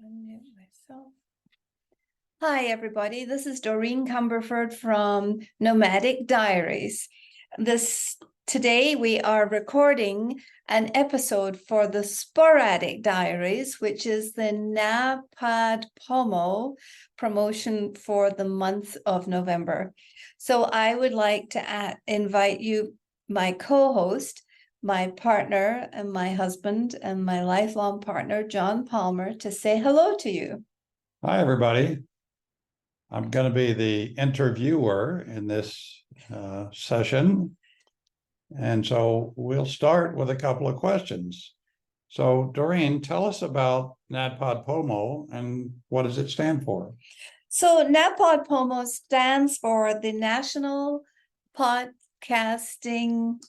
Unmute myself. Hi, everybody. This is Doreen Cumberford from Nomadic Diaries. Today we are recording an episode for the Sporadic Diaries, which is the NaPodPoMo promotion for the month of November. So I would like to invite you, my co-host, my partner and my husband and my lifelong partner, John Palmer, to say hello to you. Hi, everybody. I'm going to be the interviewer in this session. And so we'll start with a couple of questions. So Doreen, tell us about NaPodPoMo and what does it stand for? So NaPodPoMo stands for the National Podcasting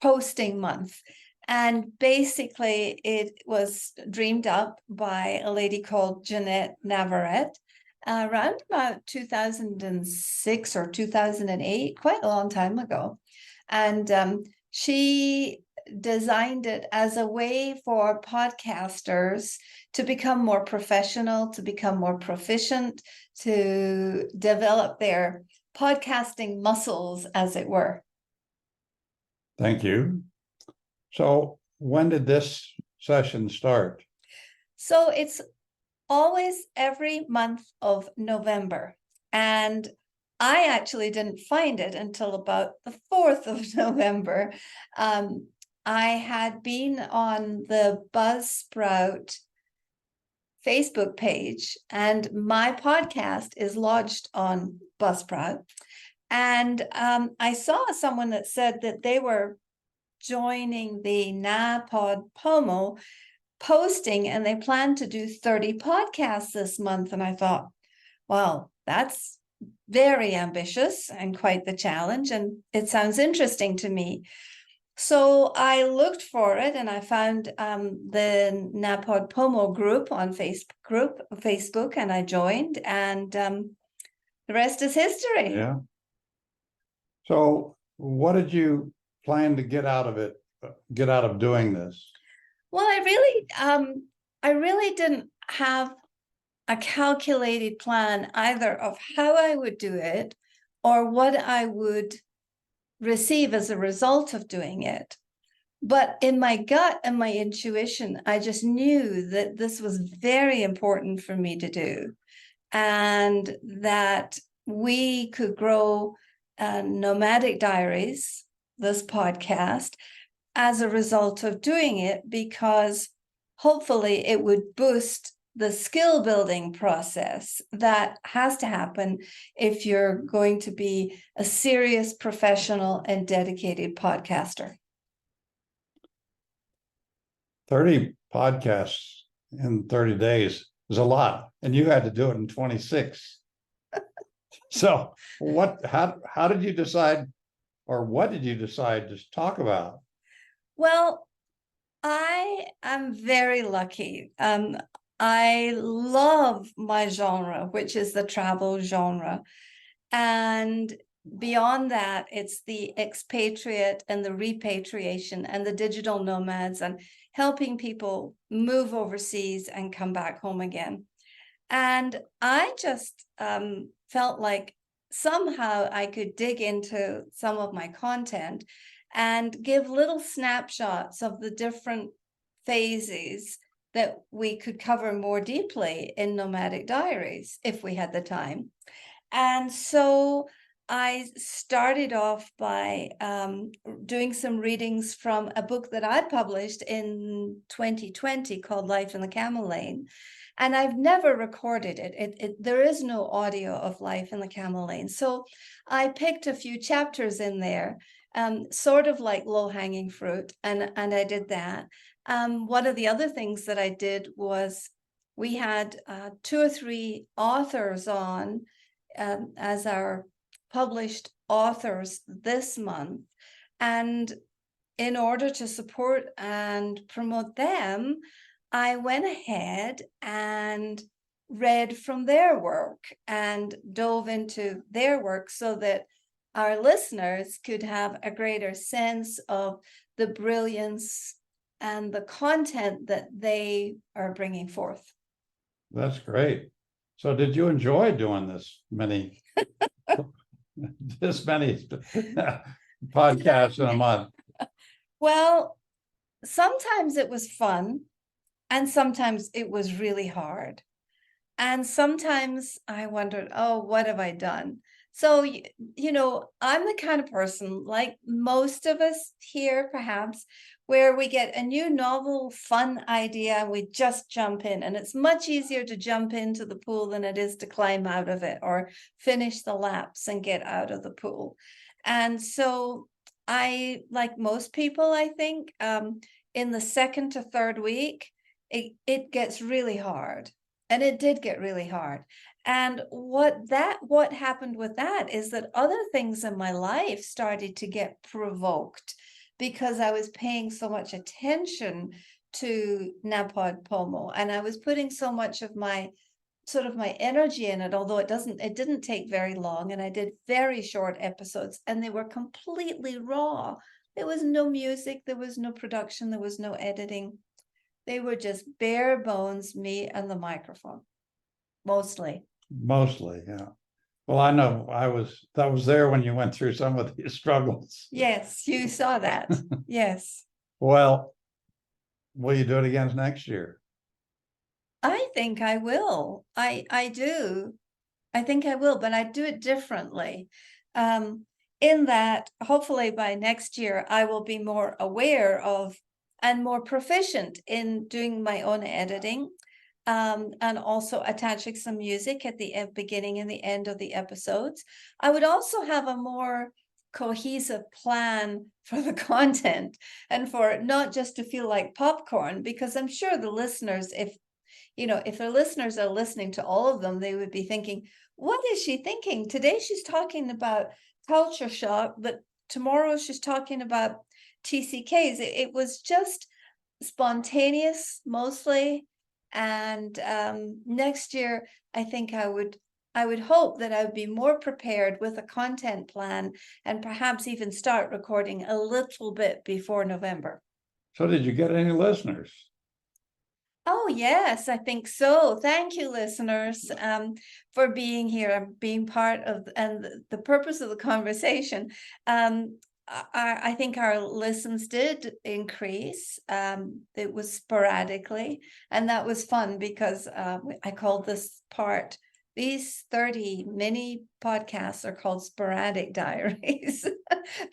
Posting Month. And basically it was dreamed up by a lady called Jeanette Navarrete around about 2006 or 2008, quite a long time ago. And she designed it as a way for podcasters to become more professional, to become more proficient, to develop their podcasting muscles, as it were. Thank you. So when did this session start? So it's always every month of November. And I actually didn't find it until about the 4th of November. I had been on the Buzzsprout Facebook page, and my podcast is lodged on Buzzsprout. And I saw someone that said that they were joining the NaPodPoMo posting and they plan to do 30 podcasts this month. And I thought, wow, that's very ambitious and quite the challenge. And it sounds interesting to me. So I looked for it and I found the NaPodPoMo group on Facebook, and I joined, and the rest is history. Yeah. So what did you plan to get out of doing this? Well, I really didn't have a calculated plan either of how I would do it or what I would receive as a result of doing it. But in my gut and my intuition, I just knew that this was very important for me to do, and that we could grow Nomadic Diaries, this podcast, as a result of doing it, because hopefully it would boost the skill building process that has to happen if you're going to be a serious professional and dedicated podcaster. 30 podcasts in 30 days is a lot, and you had to do it in 26. So how did you decide, or what did you decide to talk about? Well, I am very lucky. I love my genre, which is the travel genre. And beyond that, it's the expatriate and the repatriation and the digital nomads and helping people move overseas and come back home again. And I just felt like somehow I could dig into some of my content and give little snapshots of the different phases that we could cover more deeply in Nomadic Diaries if we had the time. And so I started off by doing some readings from a book that I published in 2020 called Life in the Camel Lane. And I've never recorded it. There is no audio of Life in the Camel Lane. So I picked a few chapters in there, sort of like low-hanging fruit, and I did that. One of the other things that I did was we had 2 or 3 authors on as our published authors this month. And in order to support and promote them, I went ahead and read from their work and dove into their work so that our listeners could have a greater sense of the brilliance and the content that they are bringing forth. That's great. So did you enjoy doing this many podcasts in a month? Well, sometimes it was fun, and sometimes it was really hard. And sometimes I wondered, oh, what have I done? So, I'm the kind of person, like most of us here, perhaps, where we get a new novel, fun idea, and we just jump in. And it's much easier to jump into the pool than it is to climb out of it or finish the laps and get out of the pool. And so like most people, I think, in the second to third week, it gets really hard. And it did get really hard. And what happened with that is that other things in my life started to get provoked because I was paying so much attention to NaPodPoMo, and I was putting so much of my sort of my energy in it, although it didn't take very long, and I did very short episodes, and they were completely raw. There was no music, there was no production, there was no editing. They were just bare bones, me and the microphone, mostly. Mostly, yeah. Well, I know that was there when you went through some of these struggles. Yes, you saw that. Yes. Well, will you do it again next year? I think I will. I do. I think I will, but I do it differently. In that hopefully by next year I will be more aware of and more proficient in doing my own editing, and also attaching some music at the beginning and the end of the episodes. I would also have a more cohesive plan for the content and for it not just to feel like popcorn, because I'm sure the listeners, if the listeners are listening to all of them, they would be thinking, what is she thinking? Today she's talking about culture shock, but tomorrow she's talking about TCKs. It was just spontaneous mostly. And next year, I think I would hope that I would be more prepared with a content plan and perhaps even start recording a little bit before November. So did you get any listeners? Oh, yes, I think so. Thank you, listeners, for being here and being part of, and the purpose of the conversation. I think our listens did increase. It was sporadically, and that was fun because I called this part, these 30 mini podcasts are called Sporadic Diaries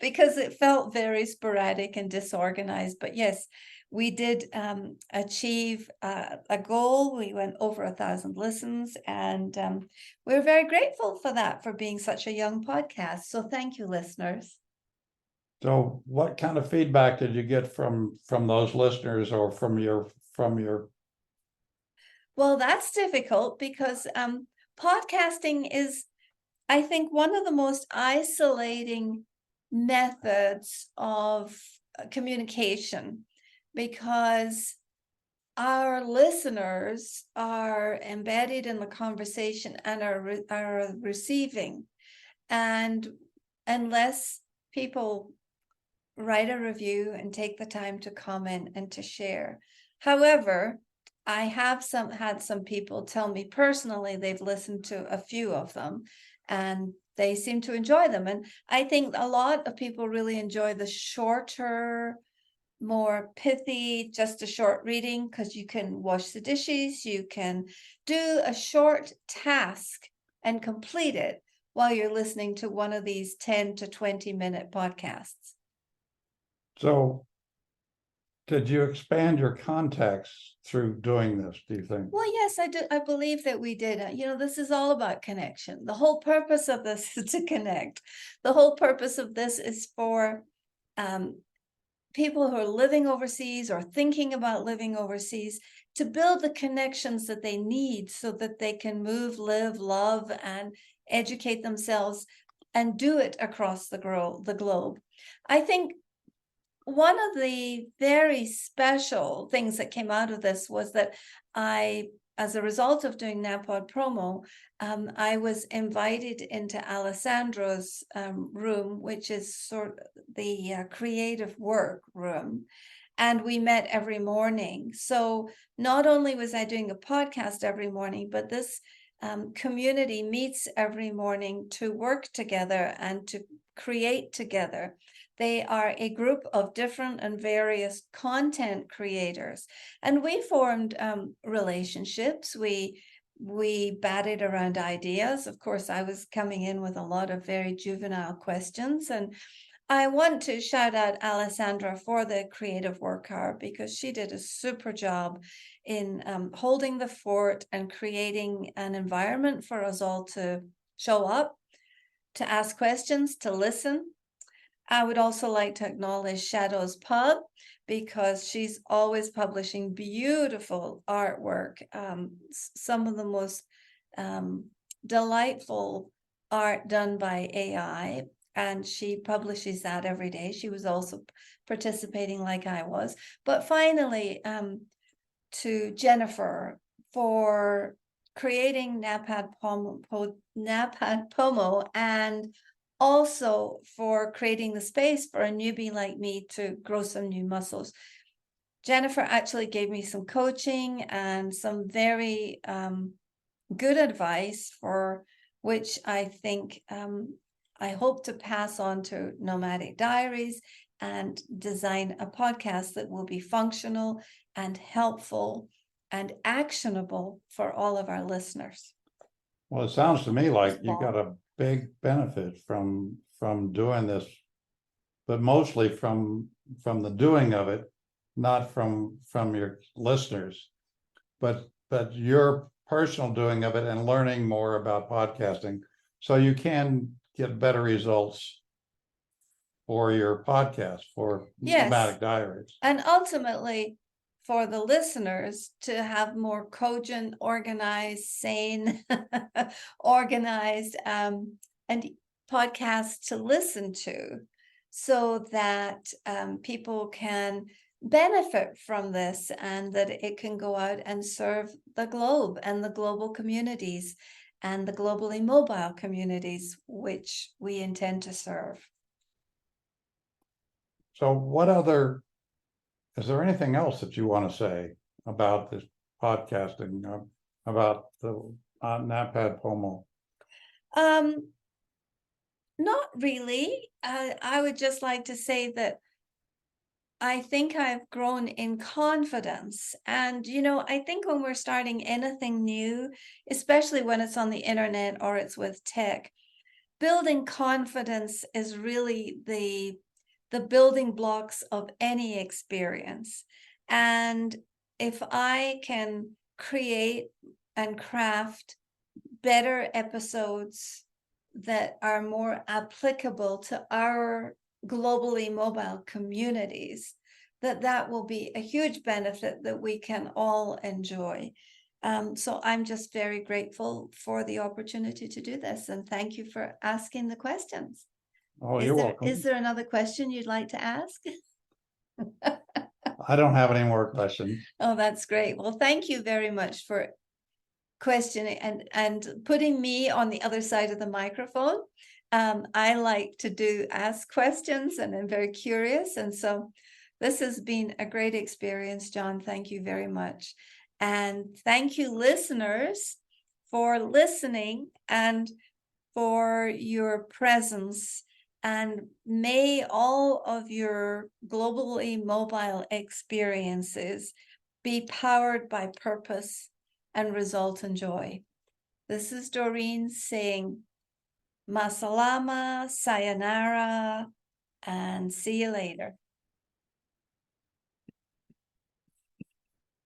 because it felt very sporadic and disorganized. But yes, we did achieve a goal. We went over 1,000 listens, and we're very grateful for that, for being such a young podcast. So thank you, listeners. So what kind of feedback did you get from those listeners or from your Well, that's difficult because podcasting is, I think, one of the most isolating methods of communication, because our listeners are embedded in the conversation and are receiving. And unless people write a review and take the time to comment and to share. However, I have had some people tell me personally they've listened to a few of them and they seem to enjoy them. And I think a lot of people really enjoy the shorter, more pithy, just a short reading, because you can wash the dishes, you can do a short task and complete it while you're listening to one of these 10 to 20-minute podcasts. So did you expand your contacts through doing this, do you think? Well, yes, I do. I believe that we did. This is all about connection. The whole purpose of this is to connect. The whole purpose of this is for people who are living overseas or thinking about living overseas to build the connections that they need so that they can move, live, love, and educate themselves and do it across the globe. I think one of the very special things that came out of this was that as a result of doing NaPodPoMo, I was invited into Alessandro's room, which is sort of the creative work room. and we met every morning. So not only was I doing a podcast every morning, but this community meets every morning to work together and to create together. They are a group of different and various content creators, and we formed relationships. We batted around ideas. Of course, I was coming in with a lot of very juvenile questions, and I want to shout out Alessandra for the creative work hour, because she did a super job in holding the fort and creating an environment for us all to show up, to ask questions, to listen. I would also like to acknowledge Shadow's Pub, because she's always publishing beautiful artwork, some of the most delightful art done by AI. And she publishes that every day. She was also participating like I was. But finally, to Jennifer for creating NaPodPoMo, and also for creating the space for a newbie like me to grow some new muscles. Jennifer actually gave me some coaching and some very good advice, for which I think I hope to pass on to Nomadic Diaries and design a podcast that will be functional and helpful and actionable for all of our listeners. Well, it sounds to me like you got a big benefit from doing this, but mostly from the doing of it, not from your listeners, but your personal doing of it and learning more about podcasting, so you can get better results for your podcast, for Nomadic Diaries. And ultimately for the listeners to have more cogent, organized, sane, organized and podcasts to listen to, so that people can benefit from this, and that it can go out and serve the globe and the global communities and the globally mobile communities, which we intend to serve. So is there anything else that you want to say about this podcasting, about the NaPodPoMo? Not really. I would just like to say that I think I've grown in confidence. And, I think when we're starting anything new, especially when it's on the internet or it's with tech, building confidence is really the building blocks of any experience. And if I can create and craft better episodes that are more applicable to our globally mobile communities, that will be a huge benefit that we can all enjoy. So I'm just very grateful for the opportunity to do this, and thank you for asking the questions. Oh, you're welcome. Is there another question you'd like to ask? I don't have any more questions. Oh, that's great. Well, thank you very much for questioning and putting me on the other side of the microphone. I like to ask questions, and I'm very curious. And so this has been a great experience, John. Thank you very much. And thank you, listeners, for listening and for your presence. And may all of your globally mobile experiences be powered by purpose and result in joy. This is Doreen saying masalama, sayonara, and see you later.